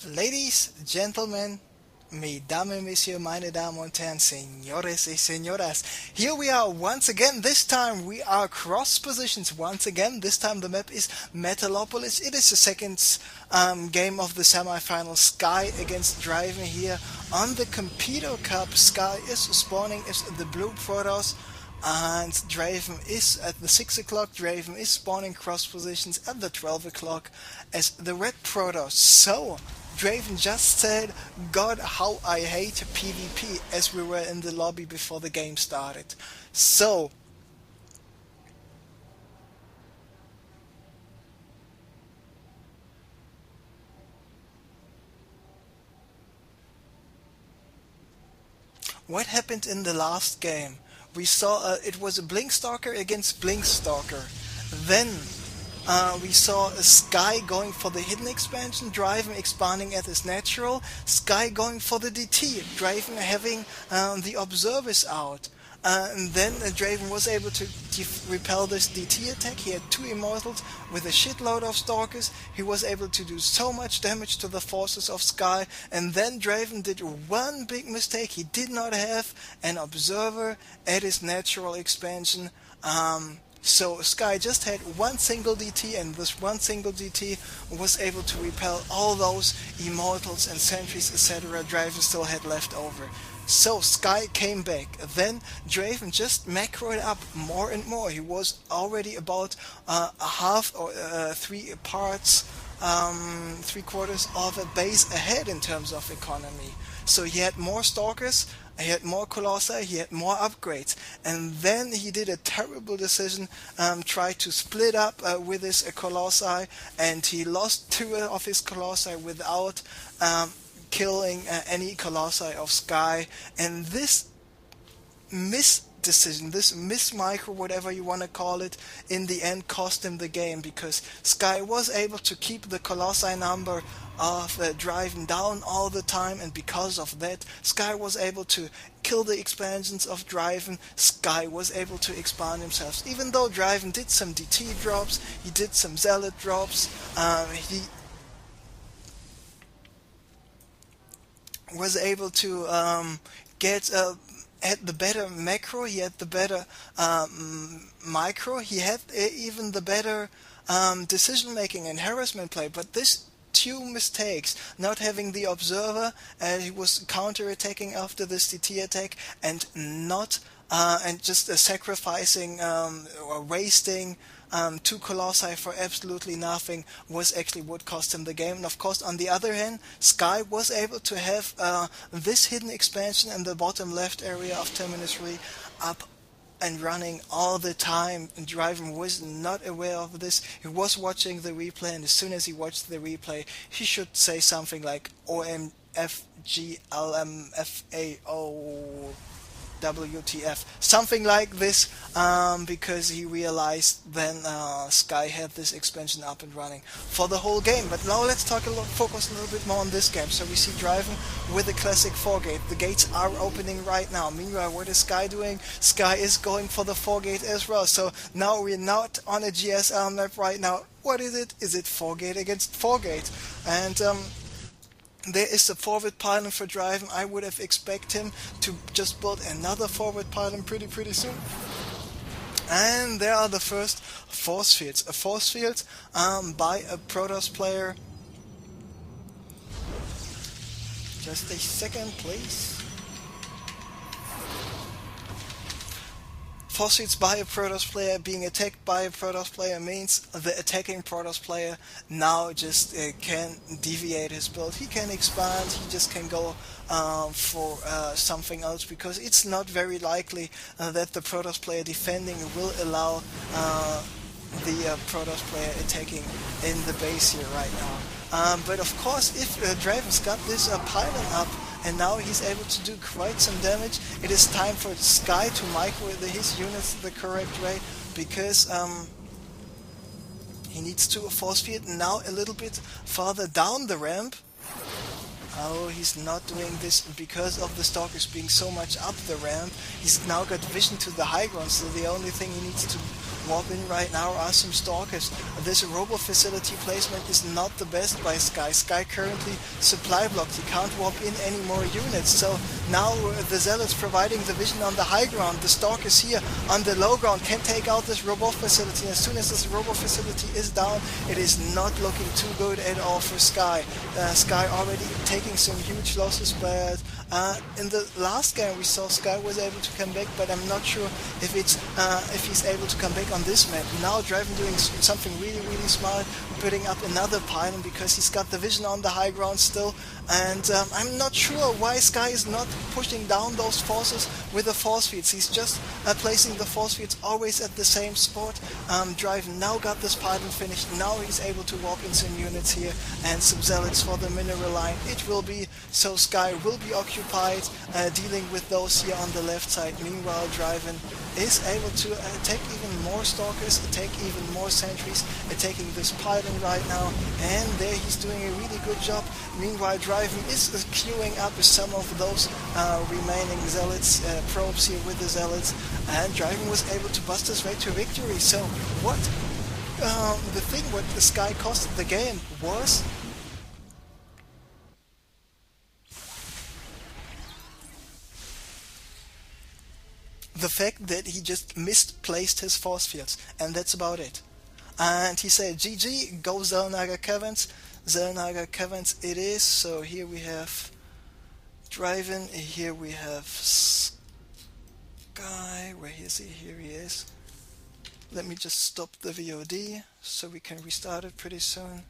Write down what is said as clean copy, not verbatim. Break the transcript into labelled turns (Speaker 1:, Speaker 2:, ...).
Speaker 1: Ladies, gentlemen, mesdames et messieurs, meine Damen und Herren, señores y señoras. Here we are once again. This time we are cross positions once again. This time the map is Metalopolis. It is the second game of the semi-final. Sky against Driven here on the Competo Cup. Sky is spawning as the blue Protoss. And Draven is at the 6 o'clock. Draven is spawning cross positions at the 12 o'clock as the red Protoss. So, Draven just said, "God, how I hate PvP," as we were in the lobby before the game started. So, what happened in the last game? We saw it was a Blinkstalker against Blinkstalker. Then we saw a Sky going for the hidden expansion, Draven expanding at his natural, Sky going for the DT, Draven having the observers out. And then Draven was able to repel this DT attack. He had two Immortals with a shitload of Stalkers. He was able to do so much damage to the forces of Sky. And then Draven did one big mistake. He did not have an Observer at his natural expansion. So Sky just had one single DT, and this one single DT was able to repel all those Immortals and Sentries, etc. Draven still had left over. So Sky came back. Then Draven just macroed up more and more. He was already about a half or three quarters of a base ahead in terms of economy. So he had more Stalkers, he had more Colossi, he had more upgrades, and then he did a terrible decision, tried to split up with his Colossi, and he lost two of his Colossi without killing any Colossi of Sky. And this decision, this micro, whatever you want to call it, in the end cost him the game, because Sky was able to keep the Colossi number of Draven down all the time, and because of that Sky was able to kill the expansions of Draven. Sky was able to expand himself, even though Draven did some DT drops, he did some Zealot drops, he was able to get had the better macro, he had the better micro, he had even the better decision making and harassment play. But this two mistakes, not having the observer, he was counter-attacking after this DT attack, and not and just sacrificing or wasting two Colossi for absolutely nothing, was actually what cost him the game. And of course, on the other hand, Sky was able to have this hidden expansion in the bottom left area of Terminus 3 up and running all the time, and Draven was not aware of this. He was watching the replay, and as soon as he watched the replay, he should say something like OMFGLMFAO WTF, something like this, because he realized then Sky had this expansion up and running for the whole game. But now let's focus a little bit more on this game. So we see Draven with the classic 4-gate. The gates are opening right now. Meanwhile, what is Sky doing? Sky is going for the 4-gate as well. So now we're not on a GSL map right now. What is it? Is it 4-gate against 4-gate? And there is a forward pylon for Draven. I would have expected him to just build another forward pylon pretty soon. And there are the first force fields. A force field by a Protoss player. Just a second, please. Force fields by a Protoss player being attacked by a Protoss player means the attacking Protoss player now just can deviate his build. He can expand, he just can go for something else, because it's not very likely that the Protoss player defending will allow the Protoss player attacking in the base here right now. But of course, if Draven's got this pylon up, and now he's able to do quite some damage, it is time for Sky to micro his units the correct way, because he needs to force field now a little bit farther down the ramp. Oh, he's not doing this because of the Stalkers being so much up the ramp. He's now got vision to the high ground, so the only thing he needs to warp in right now are some stalkers. This robo facility placement is not the best by Sky. Sky currently supply blocked. He can't warp in any more units. So now the Zealots providing the vision on the high ground. The stalkers here on the low ground can take out this robo facility. As soon as this robo facility is down, it is not looking too good at all for Sky. Sky already taking some huge losses, but in the last game we saw Sky was able to come back, but I'm not sure if he's able to come back on this map. Now Dreiven doing something really smart, putting up another pylon because he's got the vision on the high ground still, and I'm not sure why Sky is not pushing down those forces with the force fields. He's just placing the force fields always at the same spot. Dreiven now got this pylon finished. Now he's able to walk in some units here and some zealots for the mineral line. It will be so Sky will be occupied dealing with those here on the left side. Meanwhile, Dreiven is able to take even more stalkers, take even more sentries, taking this pylon right now, and there he's doing a really good job. Meanwhile, Dreiven is queuing up some of those remaining zealots, probes here with the zealots, and Dreiven was able to bust his way to victory. So what the thing what the Sky costed the game was the fact that he just misplaced his force fields, and that's about it. And he said, GG, go Zellnaga Caverns. Zellnaga Caverns it is. So here we have Dreiven, here we have Sky. Where is he? Here he is. Let me just stop the VOD so we can restart it pretty soon.